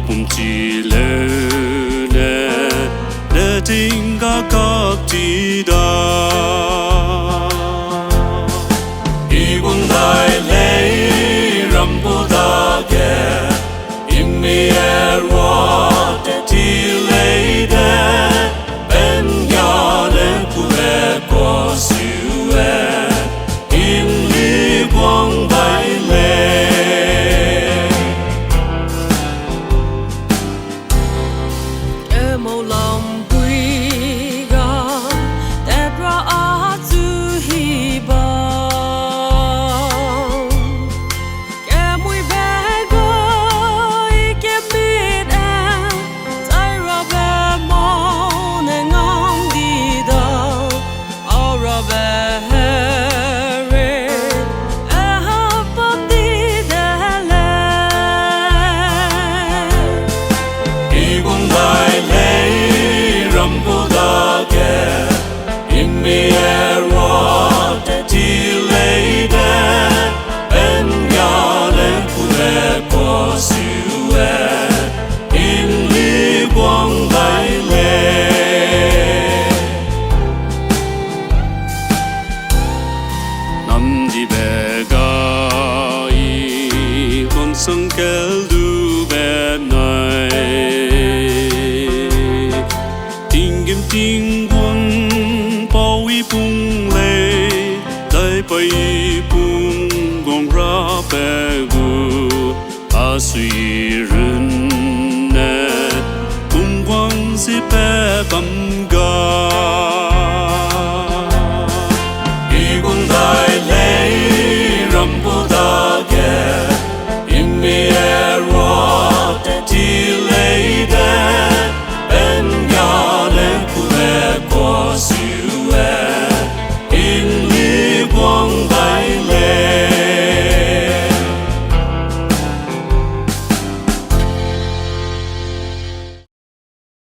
bum chi le le ting ga ka ti da I bun dai le ram bu da ge in me er wa ti le de ben ya le ku le ko su e in li quang dai le sung kel du be nai ting kim ting quân bao vi bung lê dai pai bung gong ra be gu a sui run ne bung quang si pe bam